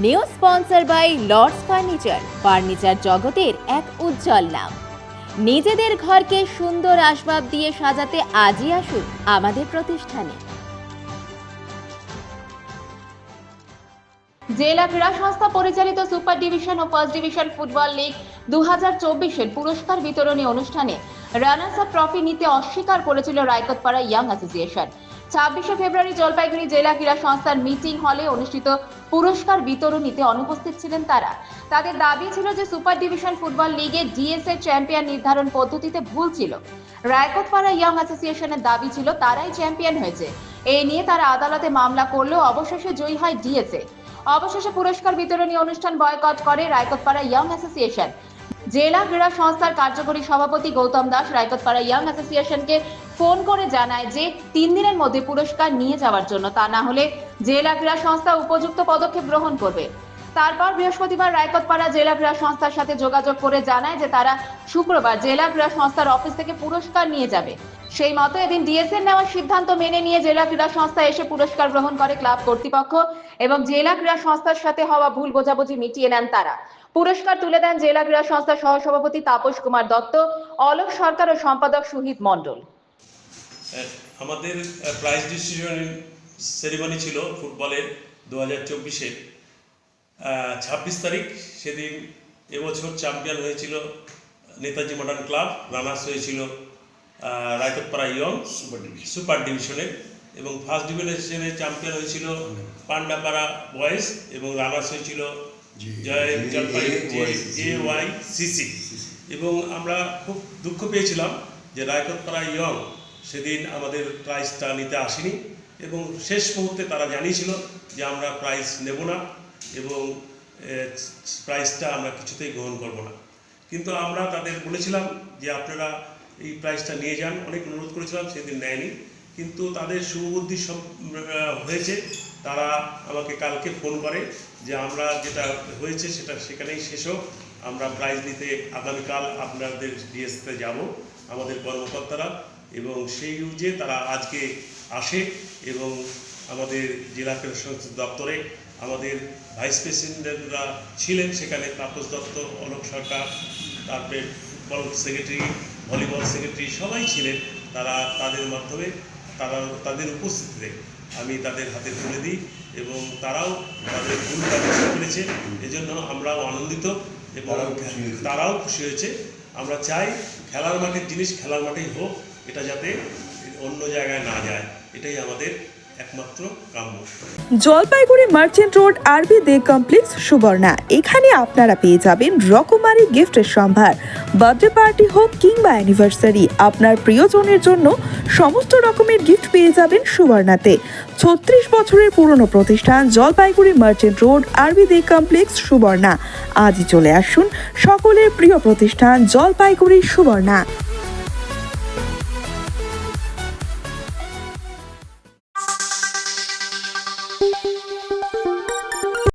New sponsor by Lords furniture জগতের এক উজ্জ্বল নাম। নিজেদের ঘরকে সুন্দর আসবাব দিয়ে সাজাতে আজই আসুন আমাদের প্রতিষ্ঠানে। জেলা ক্রীড়া সংস্থা পরিচালিত সুপার ডিভিশন ও ফার্স্ট ডিভিশন ফুটবল লিগ 2024-এর পুরস্কার বিতরণী অনুষ্ঠানে রানার্স আপ ট্রফি নিতে অস্বীকার করেছিল রায়কোটপাড়া ইয়াং অ্যাসোসিয়েশন। 26শে ফেব্রুয়ারি জলপাইগুড়ি জেলা ক্রীড়া সংস্থার মিটিং হলে অনুষ্ঠিত পুরস্কার বিতরণীতে অনুপস্থিত ছিলেন তারা। তাদের দাবি ছিল যে সুপার ডিভিশন ফুটবল লিগে ডিএসএ চ্যাম্পিয়ন নির্ধারণ পদ্ধতিতে ভুল ছিল। রায়কোটপাড়া ইয়াং অ্যাসোসিয়েশনের দাবি ছিল তারাই চ্যাম্পিয়ন হয়েছে। এই নিয়ে তারা আদালতে মামলা করলেও অবশেষে জয়ী হয় ডিএসএ। অবশেষে পুরস্কার বিতরণী অনুষ্ঠান বয়কট করে রায়কোটপাড়া ইয়াং অ্যাসোসিয়েশন। জেলা ক্রীড়া সংস্থার কার্যকরী সভাপতি গৌতম দাস রায়কোটপাড়া ইয়াং অ্যাসোসিয়েশনকে ফোন করে জানায় যে 3 দিনের মধ্যে পুরস্কার নিয়ে যাওয়ার জন্য, তা না হলে জেলা ক্রীড়া সংস্থা উপযুক্ত পদক্ষেপ গ্রহণ করবে। তারপর বৃহস্পতিবার রায়কোটপাড়া জেলা ক্রীড়া সংস্থার সাথে যোগাযোগ করে জানায় যে তারা শুক্রবার জেলা ক্রীড়া সংস্থার অফিস থেকে পুরস্কার নিয়ে যাবে। সেই মতো এদিন ডিএসএ নেওয়ার সিদ্ধান্ত মেনে নিয়ে জেলা ক্রীড়া সংস্থা এসে পুরস্কার গ্রহণ করে ক্লাব কর্তৃপক্ষ এবং জেলা ক্রীড়া সংস্থার সাথে হওয়া ভুল বোঝাবুঝি মিটিয়ে নেন তারা। পুরস্কার তুলে দেন জেলা ক্রীড়া সংস্থার সহসভাপতি তাপস কুমার দত্ত, অলোক সরকার ও সম্পাদক সুহিত মণ্ডল। আমাদের প্রাইজ ডিস্ট্রিবিউশন সেরিমনি ছিল ফুটবলের 2024-এর 26 তারিখ। সেদিন এবছর চ্যাম্পিয়ন হয়েছিল নেতাজি মডার্ন ক্লাব, রানার্স হয়েছিল রায়কোটপাড়া ইয়ং সুপার ডিভিশনের, এবং ফার্স্ট ডিভিশনে চ্যাম্পিয়ন হয়েছিল পান্ডাপাড়া বয়েজ এবং রানার্স হয়েছিল জলপাইগুড়ি এবং আমরা খুব দুঃখ পেয়েছিলাম যে রায়কোটপাড়া ইয়ং সেদিন আমাদের প্রাইজটা নিতে আসেনি এবং শেষ মুহূর্তে তারা জানিয়েছিল যে আমরা প্রাইজ নেব না এবং প্রাইজটা আমরা কিছুতেই গ্রহণ করব না। কিন্তু আমরা তাদের বলেছিলাম যে আপনারা এই প্রাইজটা নিয়ে যান, অনেক অনুরোধ করেছিলাম, সেদিন নেয়নি। কিন্তু তাদের সুবুদ্ধি হয়েছে, তারা আমাকে কালকে ফোন করে যে আমরা যেটা হয়েছে সেটা সেখানেই শেষ হোক, আমরা প্রাইজ নিতে আগামীকাল আপনাদের ডিএসতে যাব আমাদের কর্মকর্তারা, এবং সেই যে তারা আজকে আসে এবং আমাদের জেলা ক্রীড়া সংস্থা দপ্তরে আমাদের ভাইস প্রেসিডেন্টরা ছিলেন সেখানে, তাপস দত্ত, অলোক সরকার, তারপরে ফুটবল সেক্রেটারি, ভলিবল সেক্রেটারি সবাই ছিলেন। তারা তাদের মাধ্যমে তাদের উপস্থিতিতে আমি তাদের হাতে তুলে দিই এবং তারাও তাদের ভুলটা বুঝতে পেরেছে। এজন্য আমরাও আনন্দিত এবং তারাও খুশি হয়েছে। আমরা চাই খেলার মাঠের জিনিস খেলার মাঠেই হোক, এটা যাতে অন্য জায়গায় না যায়, এটাই আমাদের একমাত্র কাম্য। জলপাইগুড়ি মার্চেন্ট রোড আরবি দে কমপ্লেক্স সুবর্ণা, এখানে আপনারা পেয়ে যাবেন রকমারি গিফটের সম্ভার। বার্থডে পার্টি হোক কিংবা অ্যানিভার্সারি, আপনার প্রিয়জনের জন্য সমস্ত রকমের গিফট পেয়ে যাবেন সুবর্ণাতে। 36 বছরের পুরনো প্রতিষ্ঠান জলপাইগুড়ি মার্চেন্ট রোড আরবি দে কমপ্লেক্স সুবর্ণা। আজই চলে আসুন সকলের প্রিয় প্রতিষ্ঠান জলপাইগুড়ি সুবর্ণা।